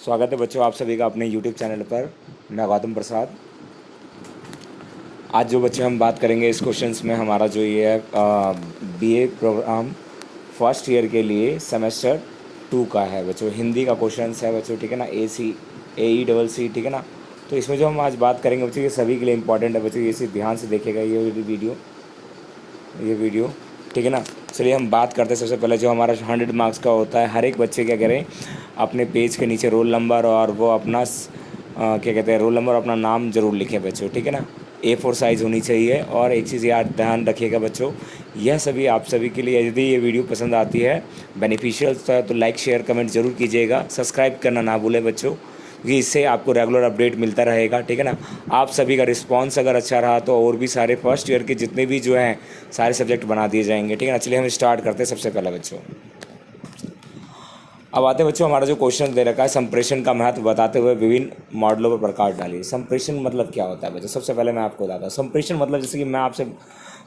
स्वागत है बच्चों आप सभी का अपने YouTube चैनल पर। मैं गौतम प्रसाद। आज जो बच्चे हम बात करेंगे इस क्वेश्चंस में, हमारा जो ये है बीए प्रोग्राम फर्स्ट ईयर के लिए सेमेस्टर 2 का है बच्चों। हिंदी का क्वेश्चंस है बच्चों, ठीक है ना। AE ठीक है ना। तो इसमें जो हम आज बात करेंगे बच्चों, ये सभी के लिए इंपॉर्टेंट है बच्चों। ये सिर्फ ध्यान से देखेगा ये वीडियो, ठीक है ना। चलिए हम बात करते हैं। सबसे पहले जो हमारा 100 मार्क्स का होता है, हर एक बच्चे क्या करें, अपने पेज के नीचे रोल नंबर और वो अपना क्या कहते हैं, रोल नंबर और अपना नाम ज़रूर लिखें बच्चों, ठीक है ना। A4 साइज़ होनी चाहिए। और एक चीज़ याद ध्यान रखिएगा बच्चों, यह सभी आप सभी के लिए, यदि ये वीडियो पसंद आती है, बेनिफिशियल तो लाइक शेयर कमेंट ज़रूर कीजिएगा। सब्सक्राइब करना ना भूलें बच्चों, क्योंकि इससे आपको रेगुलर अपडेट मिलता रहेगा, ठीक है ना। आप सभी का रिस्पांस अगर अच्छा रहा तो और भी सारे फर्स्ट ईयर के जितने भी जो हैं सारे सब्जेक्ट बना दिए जाएंगे, ठीक है ना। चलिए हम स्टार्ट करते हैं। सबसे पहला बच्चों अब आते हैं बच्चों, हमारा जो क्वेश्चन दे रखा है, संप्रेषण का महत्व बताते हुए विभिन्न मॉडलों पर प्रकाश डालिए। संप्रेषण मतलब क्या होता है बच्चों? सबसे पहले मैं आपको बताता हूँ। संप्रेषण मतलब, जैसे कि मैं आपसे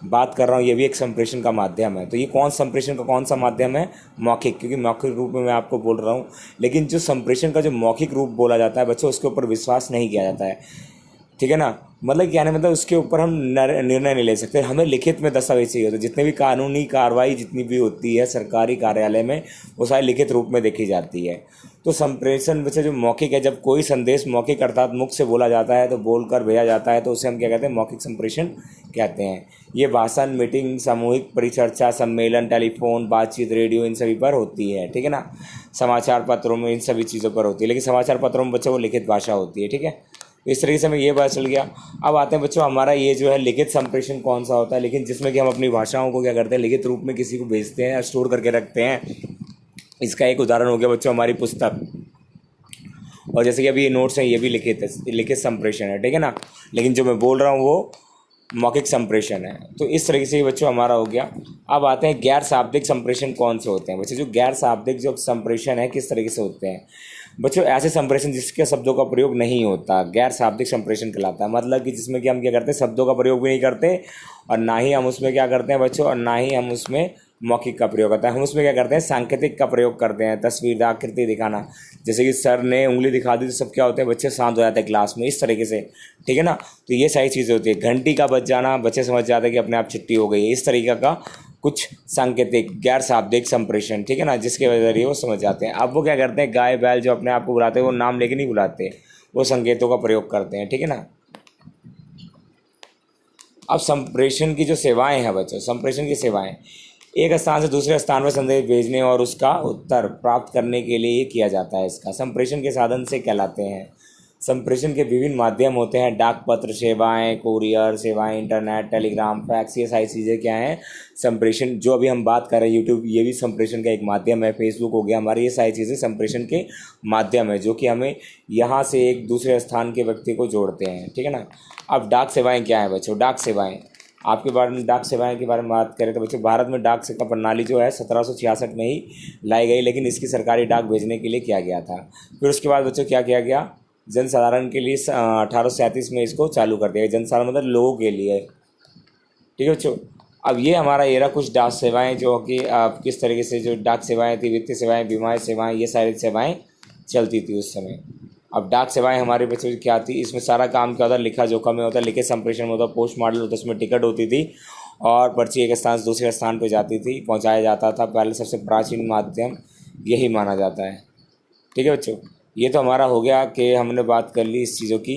बात कर रहा हूँ, ये भी एक संप्रेषण का माध्यम है। तो ये संप्रेषण का कौन सा माध्यम है? मौखिक, क्योंकि मौखिक रूप में मैं आपको बोल रहा हूँ। लेकिन जो संप्रेषण का जो मौखिक रूप बोला जाता है बच्चों, उसके ऊपर विश्वास नहीं किया जाता है, ठीक है ना। मतलब क्या है, मतलब उसके ऊपर हम निर्णय नहीं ले सकते। हमें लिखित में दस्तावेज चाहिए होते हैं। जितने भी कानूनी कार्रवाई जितनी भी होती है सरकारी कार्यालय में, वो सारी लिखित रूप में देखी जाती है। तो संप्रेषण वैसे जो मौखिक है, जब कोई संदेश मौखिक अर्थात मुख से बोला जाता है, तो बोलकर भेजा जाता है, तो उसे हम क्या कहते हैं? मौखिक संप्रेषण कहते हैं। ये भाषण, मीटिंग, सामूहिक परिचर्चा, सम्मेलन, टेलीफोन बातचीत, रेडियो, इन सभी पर होती है, ठीक है ना। समाचार पत्रों में इन सभी चीज़ों पर होती है। लेकिन समाचार पत्रों में बच्चों वो लिखित भाषा होती है, ठीक है। इस तरीके से हमें ये पता चल गया। अब आते हैं बच्चों, हमारा ये जो है लिखित संप्रेषण कौन सा होता है, लेकिन जिसमें कि हम अपनी भाषाओं को क्या करते हैं, लिखित रूप में किसी को भेजते हैं या स्टोर करके रखते हैं। इसका एक उदाहरण हो गया बच्चों हमारी पुस्तक। और जैसे कि अभी ये नोट्स हैं, ये भी लिखित संप्रेषण है, ठीक है ना। लेकिन जो मैं बोल रहा हूँ वो मौखिक संप्रेषण है। तो इस तरीके से ये बच्चों हमारा हो गया। अब आते हैं गैर शाब्दिक संप्रेषण कौन से होते हैं बच्चों। जो गैर शाब्दिक जो संप्रेषण है, किस तरीके से होते हैं बच्चों? ऐसे संप्रेषण जिसके शब्दों का प्रयोग नहीं होता, गैर शाब्दिक संप्रेषण कहलाता है। मतलब कि जिसमें कि हम क्या करते हैं, शब्दों का प्रयोग भी नहीं करते, और ना ही हम उसमें क्या करते हैं बच्चों, और ना ही हम उसमें मौखिक का प्रयोग करता है। हम उसमें क्या करते हैं, सांकेतिक का प्रयोग करते हैं। तस्वीर, आकृति दिखाना, जैसे कि सर ने उंगली दिखा दी तो सब क्या होते हैं, बच्चे शांत हो जाते हैं क्लास में, इस तरीके से, ठीक है ना। तो ये सारी चीज़ें होती है। घंटी का बज जाना, बच्चे समझ जाते हैं कि अपने आप छुट्टी हो गई है, इस तरीके का कुछ सांकेतिक गैर शाब्दिक संप्रेषण, ठीक है ना, जिसके जरिए वो समझ जाते हैं। अब वो क्या करते हैं, गाय बैल जो अपने आप को बुलाते हैं, वो नाम लेके नहीं बुलाते, वो संकेतों का प्रयोग करते हैं, ठीक है ना। अब संप्रेषण की जो सेवाएं हैं बच्चों, संप्रेषण की सेवाएं, एक स्थान से दूसरे स्थान पर संदेश भेजने और उसका उत्तर प्राप्त करने के लिए किया जाता है। इसका संप्रेषण के साधन से कहलाते हैं। संप्रेषण के विभिन्न माध्यम होते हैं। डाक पत्र सेवाएं, कोरियर सेवाएं, इंटरनेट, टेलीग्राम, फैक्स, ये सारी चीज़ें क्या हैं, संप्रेषण। जो अभी हम बात कर रहे हैं यूट्यूब, ये भी संप्रेषण का एक माध्यम है। फेसबुक हो गया हमारे, ये सारी चीज़ें संप्रेषण के माध्यम है, जो कि हमें यहाँ से एक दूसरे स्थान के व्यक्ति को जोड़ते हैं, ठीक है ना। अब डाक सेवाएँ क्या हैं बच्चों? डाक सेवाएँ आपके बारे में, डाक सेवाएं के बारे में बात करें तो बच्चों, भारत में डाक सेवा प्रणाली जो है 1766 में ही लाई गई, लेकिन इसकी सरकारी डाक भेजने के लिए किया गया था। फिर उसके बाद बच्चों क्या किया गया, जनसाधारण के लिए 1837 में इसको चालू कर दिया। जनसाधारण मतलब लोगों के लिए, ठीक है बच्चों। अब ये हमारा ये रहा कुछ डाक सेवाएं, जो कि किस तरीके से जो डाक सेवाएं थी, वित्तीय सेवाएं, बीमा सेवाएं, ये सारी सेवाएं चलती थी उस समय। अब डाक सेवाएं हमारे बच्चों की क्या थी, इसमें सारा काम क्या होता है, लिखा जोखा में होता है, लिखित संप्रेषण में होता है, पोस्ट मॉडल होता है, उसमें टिकट होती थी और पर्ची एक स्थान से दूसरे स्थान पर जाती थी, पहुंचाया जाता था। पहले सबसे प्राचीन माध्यम यही माना जाता है, ठीक है बच्चों। ये तो हमारा हो गया कि हमने बात कर ली इस चीज़ों की,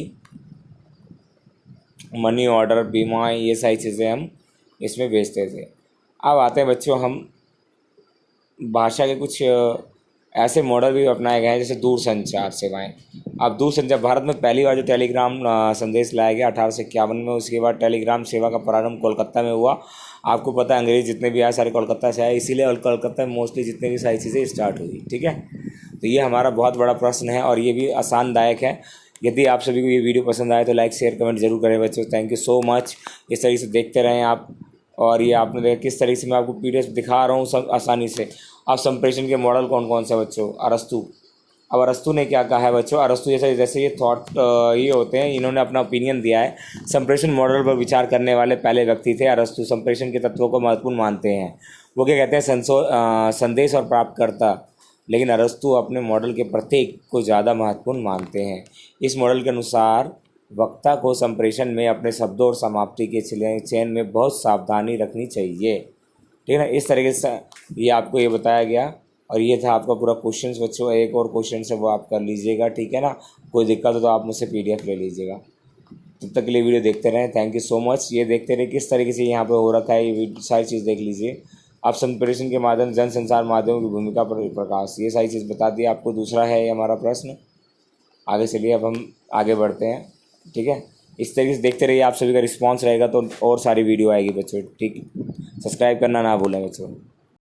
मनी ऑर्डर, बीमा, ये सारी चीज़ें हम इसमें भेजते थे। अब आते हैं बच्चों हम भाषा के कुछ ऐसे मॉडल भी अपनाए गए हैं, जैसे दूरसंचार सेवाएं। अब दूरसंचार, भारत में पहली बार जो टेलीग्राम संदेश लाया गया 1851 में, उसके बाद टेलीग्राम सेवा का प्रारंभ कोलकाता में हुआ। आपको पता है अंग्रेज जितने भी आए सारे कोलकाता से आए, इसीलिए और कोलकाता में मोस्टली जितने भी सारी चीज़ें स्टार्ट हुई, ठीक है। तो ये हमारा बहुत बड़ा प्रश्न है और ये भी आसानदायक है। यदि आप सभी को ये वीडियो पसंद आए तो लाइक शेयर कमेंट जरूर करें बच्चों। Thank you so much. इस तरीके से देखते रहें आप। और ये आपने देखा किस तरीके से मैं आपको PDF दिखा रहा हूँ सब आसानी से। अब संप्रेषण के मॉडल कौन कौन से बच्चों? अरस्तु। अब अरस्तु ने क्या कहा है बच्चों? अरस्तु जैसे जैसे ये थॉट ये होते हैं, इन्होंने अपना ओपिनियन दिया है। संप्रेषण मॉडल पर विचार करने वाले पहले व्यक्ति थे अरस्तु। संप्रेषण के तत्वों को महत्वपूर्ण मानते हैं। वो क्या कहते हैं, संदेश और प्राप्तकर्ता लेकिन अरस्तु अपने मॉडल के प्रत्येक को ज़्यादा महत्वपूर्ण मानते हैं। इस मॉडल के अनुसार वक्ता को संप्रेषण में अपने शब्दों और समाप्ति के चयन में बहुत सावधानी रखनी चाहिए। ठीक है ना। इस तरीके से ये आपको ये बताया गया और ये था आपका पूरा क्वेश्चन। बच्चों एक और क्वेश्चन है वो आप कर लीजिएगा, ठीक है ना। कोई दिक्कत हो तो आप मुझसे PDF ले लीजिएगा। तब तक के लिए वीडियो देखते रहें। Thank you so much. ये देखते रहे किस तरीके से यहाँ पे हो रखा है, ये सारी चीज़ देख लीजिए आप। संप्रेषण के माध्यम जन संचार माध्यमों की भूमिका पर प्रकाश, ये सारी चीज़ बता दी आपको। दूसरा है हमारा प्रश्न, आगे चलिए अब हम आगे बढ़ते हैं, ठीक है। इस तरीके से देखते रहिए, आप सभी का रिस्पांस रहेगा तो और सारी वीडियो आएगी बच्चों, ठीक। सब्सक्राइब करना ना भूलें बच्चों।